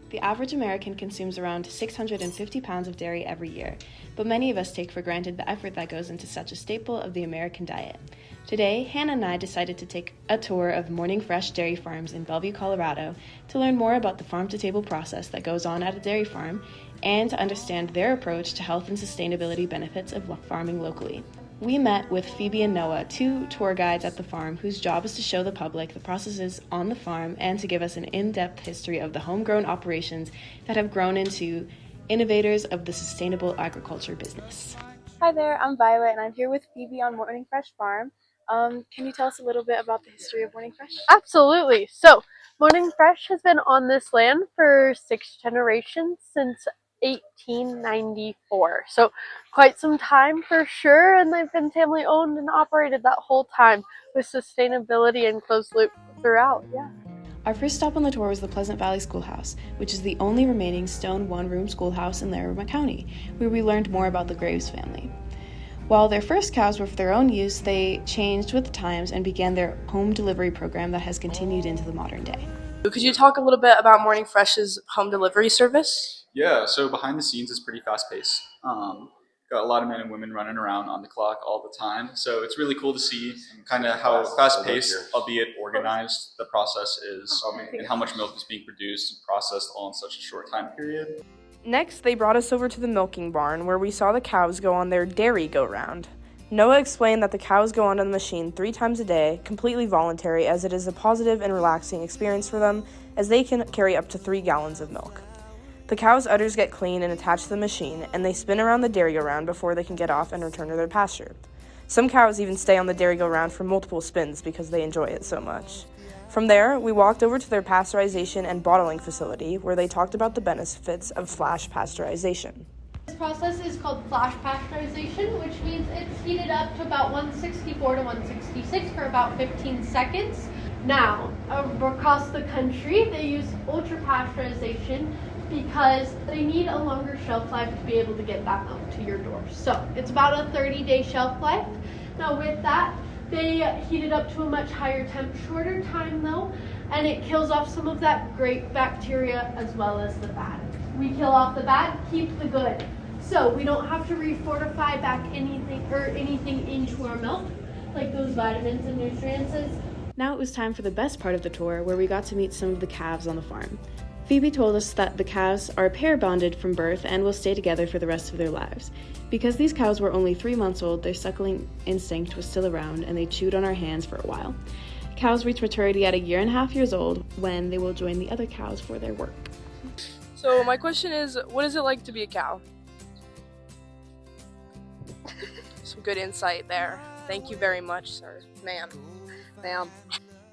The average American consumes around 650 pounds of dairy every year, but many of us take for granted the effort that goes into such a staple of the American diet. Today, Hannah and I decided to take a tour of Morning Fresh dairy farms in Bellevue, Colorado, to learn more about the farm-to-table process that goes on at a dairy farm and to understand their approach to health and sustainability benefits of farming locally. We met with Phoebe and Noah, two tour guides at the farm whose job is to show the public the processes on the farm and to give us an in-depth history of the homegrown operations that have grown into innovators of the sustainable agriculture business. Hi there, I'm Violet and I'm here with Phoebe on Morning Fresh Farm. Can you tell us a little bit about the history of Morning Fresh? Absolutely. So, Morning Fresh has been on this land for 6 generations since 1894. So, quite some time for sure, and they've been family owned and operated that whole time with sustainability and closed loop throughout. Yeah. Our first stop on the tour was the Pleasant Valley Schoolhouse, which is the only remaining stone one-room schoolhouse in Larimer County, where we learned more about the Graves family. While their first cows were for their own use, they changed with the times and began their home delivery program that has continued into the modern day. Could you talk a little bit about Morning Fresh's home delivery service? Yeah, so behind the scenes is pretty fast paced. Got a lot of men and women running around on the clock all the time. So it's really cool to see kind of how fast paced, albeit organized, the process is and how much milk is being produced and processed all in such a short time period. Next, they brought us over to the milking barn where we saw the cows go on their dairy go-round. Noah explained that the cows go onto the machine 3 times a day, completely voluntary, as it is a positive and relaxing experience for them, as they can carry up to 3 gallons of milk. The cows' udders get clean and attached to the machine, and they spin around the dairy go-round before they can get off and return to their pasture. Some cows even stay on the dairy go-round for multiple spins because they enjoy it so much. From there, we walked over to their pasteurization and bottling facility, where they talked about the benefits of flash pasteurization. This process is called flash pasteurization, which means it's heated up to about 164 to 166 for about 15 seconds. Now, across the country, they use ultra pasteurization because they need a longer shelf life to be able to get that milk to your door. So it's about a 30-day shelf life. Now with that, they heat it up to a much higher temp, shorter time though, and it kills off some of that great bacteria as well as the bad. We kill off the bad, keep the good. So we don't have to refortify back anything into our milk, like those vitamins and nutrients. Now it was time for the best part of the tour, where we got to meet some of the calves on the farm. Phoebe told us that the calves are pair bonded from birth and will stay together for the rest of their lives. Because these cows were only 3 months old, their suckling instinct was still around and they chewed on our hands for a while. Cows reach maturity at 1.5 years old, when they will join the other cows for their work. So my question is, what is it like to be a cow? Some good insight there. Thank you very much, sir. Ma'am.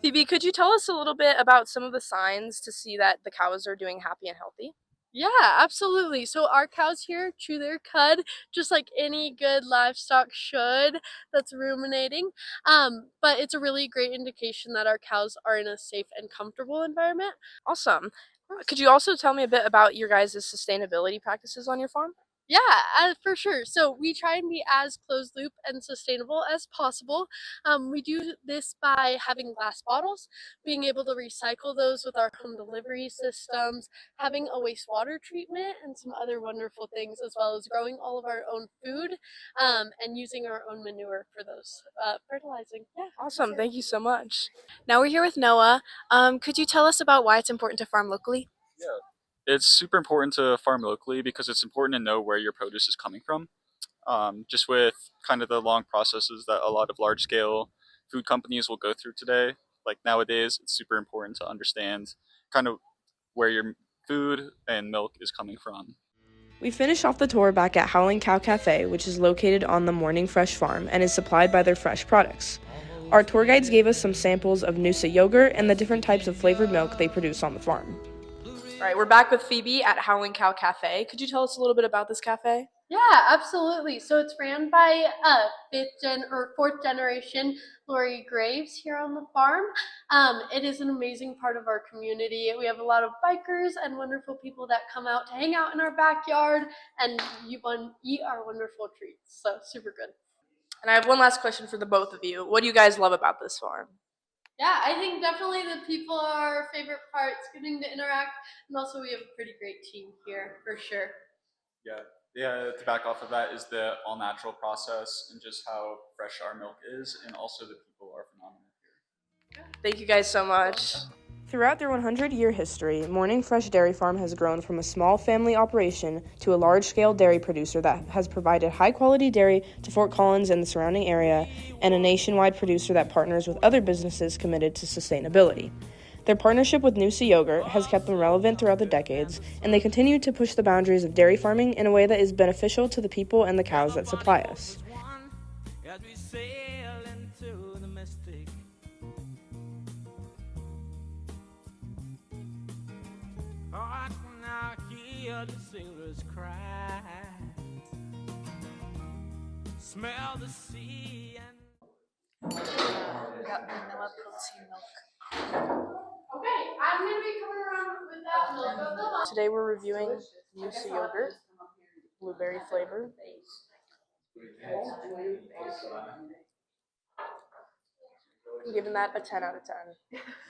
Phoebe, could you tell us a little bit about some of the signs to see that the cows are doing happy and healthy? Yeah, absolutely. So our cows here chew their cud just like any good livestock should that's ruminating. But it's a really great indication that our cows are in a safe and comfortable environment. Awesome. Could you also tell me a bit about your guys' sustainability practices on your farm? Yeah, for sure. So we try and be as closed loop and sustainable as possible. We do this by having glass bottles, being able to recycle those with our home delivery systems, having a wastewater treatment, and some other wonderful things, as well as growing all of our own food and using our own manure for those fertilizing. Yeah. Awesome. Thank you so much. Now we're here with Noah. Could you tell us about why it's important to farm locally? Yeah. It's super important to farm locally because it's important to know where your produce is coming from. Just with kind of the long processes that a lot of large scale food companies will go through today, like nowadays, it's super important to understand kind of where your food and milk is coming from. We finished off the tour back at Howling Cow Cafe, which is located on the Morning Fresh farm and is supplied by their fresh products. Our tour guides gave us some samples of Noosa yogurt and the different types of flavored milk they produce on the farm. All right, we're back with Phoebe at Howling Cow Cafe. Could you tell us a little bit about this cafe? Yeah, absolutely. So it's ran by fourth generation Lori Graves here on the farm. It is an amazing part of our community. We have a lot of bikers and wonderful people that come out to hang out in our backyard and eat our wonderful treats. So super good. And I have one last question for the both of you. What do you guys love about this farm? Yeah, I think definitely the people are our favorite part. It's getting to interact, and also we have a pretty great team here for sure. Yeah, to back off of that is the all natural process and just how fresh our milk is, and also the people are phenomenal here. Thank you guys so much. Throughout their 100-year history, Morning Fresh Dairy Farm has grown from a small family operation to a large-scale dairy producer that has provided high-quality dairy to Fort Collins and the surrounding area, and a nationwide producer that partners with other businesses committed to sustainability. Their partnership with Noosa Yogurt has kept them relevant throughout the decades, and they continue to push the boundaries of dairy farming in a way that is beneficial to the people and the cows that supply us. As we sail into the mystic, oh, I can now hear the sailors cry, smell the sea and We got vanilla protein milk. Okay, I'm gonna be coming around with that milk of the month. Today we're reviewing Noosa Yogurt, blueberry flavor. I'm giving that a 10 out of 10.